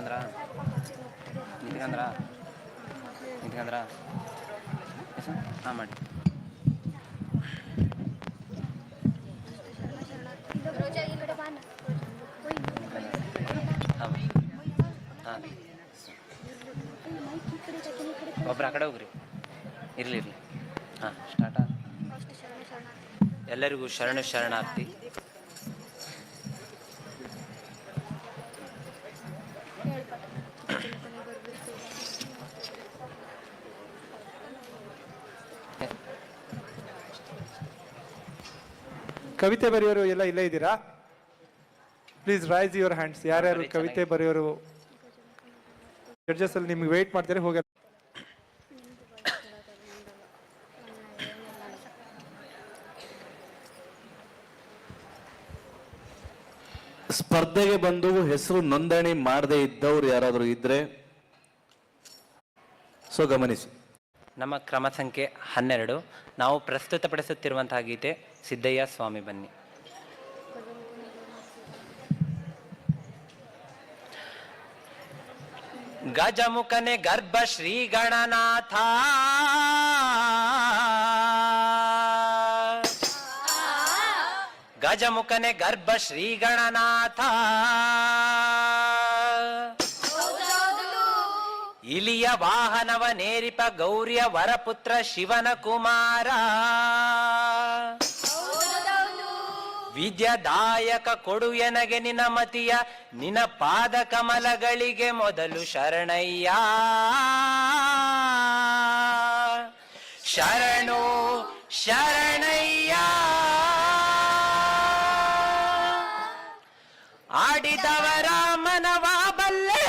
ನಿಂತ್ಕಂದ್ರ ನಿಂತ್ಕಂದ್ರ ನಿಂತ್ಕಂದ್ರ S ಹಾಂ ಮಾಡಿ. ಹಾಂ ಹಾಂ ಒಬ್ರು ಆ ಕಡೆ ಹೋಗ್ರಿ. ಇರಲಿ ಹಾಂ ಸ್ಟಾರ್ಟ. ಎಲ್ಲರಿಗೂ ಶರಣಾರ್ಥಿ. ಕವಿತೆ ಬರೆಯೋರು ಎಲ್ಲ ಇಲ್ಲೇ ಇದ್ದೀರಾ? Please raise your hands. ಯಾರ್ಯಾರು ಕವಿತೆ ಬರೆಯೋರು ಜಡ್ಜಸ್ ಅಲ್ಲಿ ನಿಮ್ಗೆ ವೇಟ್ ಮಾಡ್ತಾರೆ, ಹೋಗ. ಸ್ಪರ್ಧೆಗೆ ಬಂದು ಹೆಸರು ನೋಂದಣಿ ಮಾಡದೇ ಇದ್ದವ್ರು ಯಾರಾದರೂ ಇದ್ರೆ ಸೊ ಗಮನಿಸಿ. ನಮ್ಮ ಕ್ರಮ ಸಂಖ್ಯೆ 12 ನಾವು ಪ್ರಸ್ತುತಪಡಿಸುತ್ತಿರುವಂತಹ ಗೀತೆ ಸಿದ್ದಯ್ಯ ಸ್ವಾಮಿ ಬನ್ನಿ. ಗಜಮುಖನೆ ಗರ್ಭ ಶ್ರೀ ಗಣನಾಥ ಗಜಮುಖನೆ ಗರ್ಭ ಶ್ರೀ ಗಣನಾಥ ಇಲಿಯ ವಾಹನವ ನೇರಿಪ ಗೌರಿಯ ವರಪುತ್ರ ಶಿವನ ಕುಮಾರ ವಿದ್ಯಾದಾಯಕ ಕೊಡು ಎನಗೆ ನಿನ ಮತಿಯ ನಿನ ಪಾದ ಕಮಲಗಳಿಗೆ ಮೊದಲು ಶರಣಯ್ಯ ಶರಣು ಶರಣಯ್ಯ. ಆಡಿದವರ ಮನವ ಬಲ್ಲೆ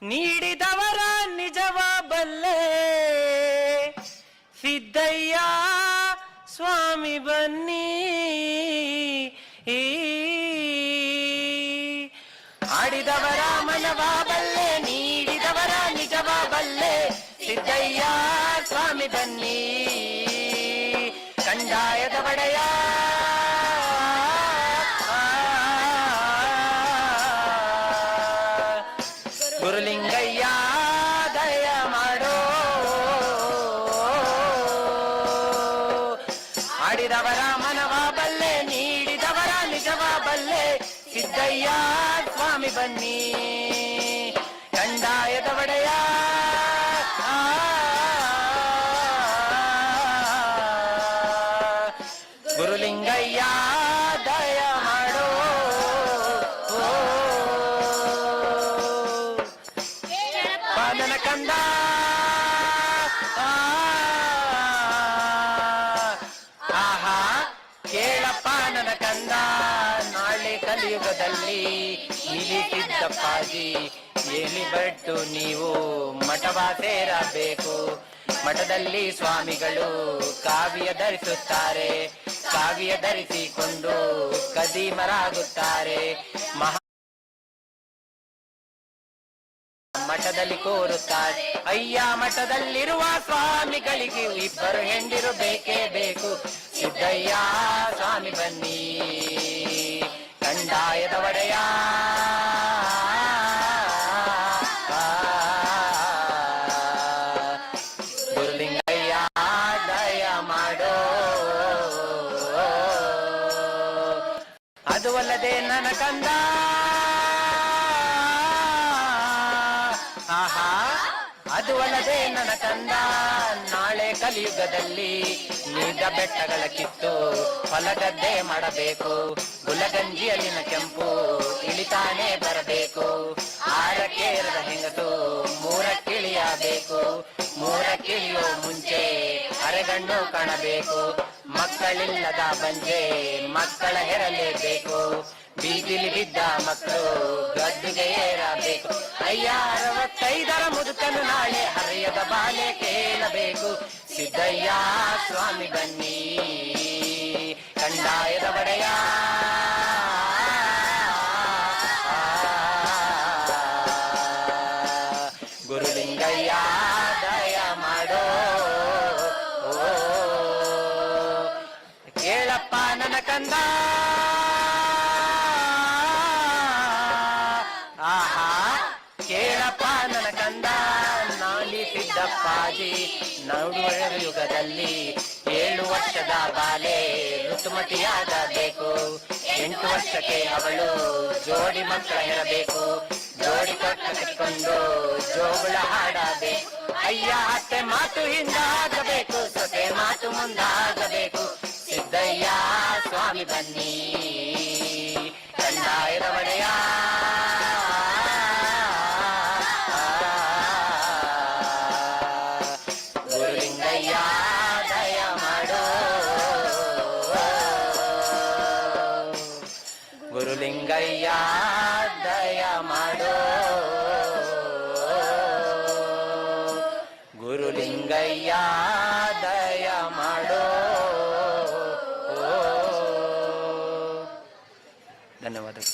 ನೀಡಿದವರ ನಿಜವ ಬಲ್ಲೆ ಸಿದ್ದಯ್ಯ ಸ್ವಾಮಿ ಬನ್ನಿ. ಆಡಿದವರ ಮನವ ಬಲ್ಲೆ ನೀಡಿದವರ ನಿಜವ ಬಲ್ಲೆ ಸಿದ್ದಯ್ಯ ಸ್ವಾಮಿ ಬನ್ನಿ. ಕಂದಾಯದ ಒಡೆಯ ಗುರುಲಿಂಗಯ್ಯ ದಯ ಮಾಡೋ. ಆಡಿದವರ ಮನವ ಬಲ್ಲೆ ನೀಡಿದವರ ನಿಜವ ಬಲ್ಲೆ ಸಿದ್ದಯ್ಯ ಸ್ವಾಮಿ ಬನ್ನಿ. ಕಂದಾಯದ ಒಡೆಯ ಗುರುಲಿಂಗಯ್ಯ ದಯ ಮಾಡೋ. ಪಾಲನ ಕಂದ ಆಹಾ ಕೇಳಪ್ಪ ನನ್ನ ಕಂದ, ನಾಳೆ ಕಲಿಯುಗದಲ್ಲಿ ನಿಲ್ಲಿಸಿದ್ದಪ್ಪಾಜಿ ಎಲ್ಲಿ ಬಟ್ಟು ನೀವು ಮಠವ ಸೇರಬೇಕು. ಮಠದಲ್ಲಿ ಸ್ವಾಮಿಗಳು ಕಾವ್ಯ ಧರಿಸುತ್ತಾರೆ, ಕಾವ್ಯ ಧರಿಸಿಕೊಂಡು ಕದೀಮರಾಗುತ್ತಾರೆ. ಮಠದಲ್ಲಿ ಕೋರುತ್ತಾರೆ ಅಯ್ಯ ಮಠದಲ್ಲಿರುವ ಸ್ವಾಮಿಗಳಿಗೆ ಇಬ್ಬರು ಹೆಂಡಿರು ಬೇಕೇ ಬೇಕು. ಸಿದ್ದಯ್ಯ ಸ್ವಾಮಿ ಬನ್ನಿ. ಕಂದಾಯದ ಒಡೆಯ ಗುರುಲಿಂಗಯ್ಯ ದಯ ಮಾಡೋ. ಅದು ಅಲ್ಲದೆ ನನ್ನ ಕಂದ ಆಹಾ ಅದು ಅಲ್ಲದೆ ನನ್ನ ಕಂದ, ನಾಳೆ ಕಲಿಯುಗದಲ್ಲಿ ನೀಡ ಬೆಟ್ಟಗಳ ಕಿತ್ತು ಹೊಲಗದ್ದೆ ಮಾಡಬೇಕು. ಗುಲಗಂಜಿಯಲ್ಲಿನ ಕೆಂಪು ಇಳಿತಾನೆ ಬರಬೇಕು. ಆರಕ್ಕೇರದ ಹೆಂಗಸು ಮೂರಕ್ಕಿಳಿಯಬೇಕು. ಮೂರಕ್ಕಿಳಿಯೋ ಮುಂಚೆ ಅರೆಗಣ್ಣು ಕಾಣಬೇಕು. ಮಕ್ಕಳಿಲ್ಲದ ಬಂಜೆ ಮಕ್ಕಳ ಹೆರಲೇಬೇಕು. ಬೀದಿಲಿ ಬಿದ್ದ ಮಕ್ಕಳು ಗದ್ದುಗೆ ಏರಬೇಕು. ಅಯ್ಯ 65ರ ಮುದುಕನು ನಾಳೆ ಹರಿಯದ ಬಾಲೆ ಕೇಳಬೇಕು. ಸಿದ್ದಯ್ಯ ಸ್ವಾಮಿ ಬನ್ನಿ. ಕಂದಾಯದ ಒಡೆಯ ಗುರುಲಿಂಗಯ್ಯ ದಯ ಮಾಡೋ. ಕೇಳಪ್ಪ ನನ್ನ ಕಂದ ನೋಡುವ ಯುಗದಲ್ಲಿ 7 ವರ್ಷದ ಬಾಲೆ ಋತುಮತಿಯಾಗಬೇಕು. 8 ವರ್ಷಕ್ಕೆ ಅವಳು ಜೋಡಿ ಮಕ್ಕಳ ಇರಬೇಕು. ಜೋಡಿ ಕಟ್ಟ ಕಟ್ಟಿಕೊಂಡು ಜೋಗುಳ ಹಾಡಬೇಕು. ಅಯ್ಯ ಅತ್ತೆ ಮಾತು ಹಿಂದಾಗಬೇಕು, ಸೊಸೆ ಮಾತು ಮುಂದಾಗಬೇಕು. ಸಿದ್ದಯ್ಯ ಸ್ವಾಮಿ ಬನ್ನಿ ಕಂದಾಯದ ಒಡೆಯ. ಗುರುಲಿಂಗಯ್ಯ ದಯ ಮಾಡೋ, ಗುರುಲಿಂಗಯ್ಯ ದಯ ಮಾಡೋ, ಗುರುಲಿಂಗಯ್ಯ ದಯ ಮಾಡೋ. ಧನ್ಯವಾದಗಳು.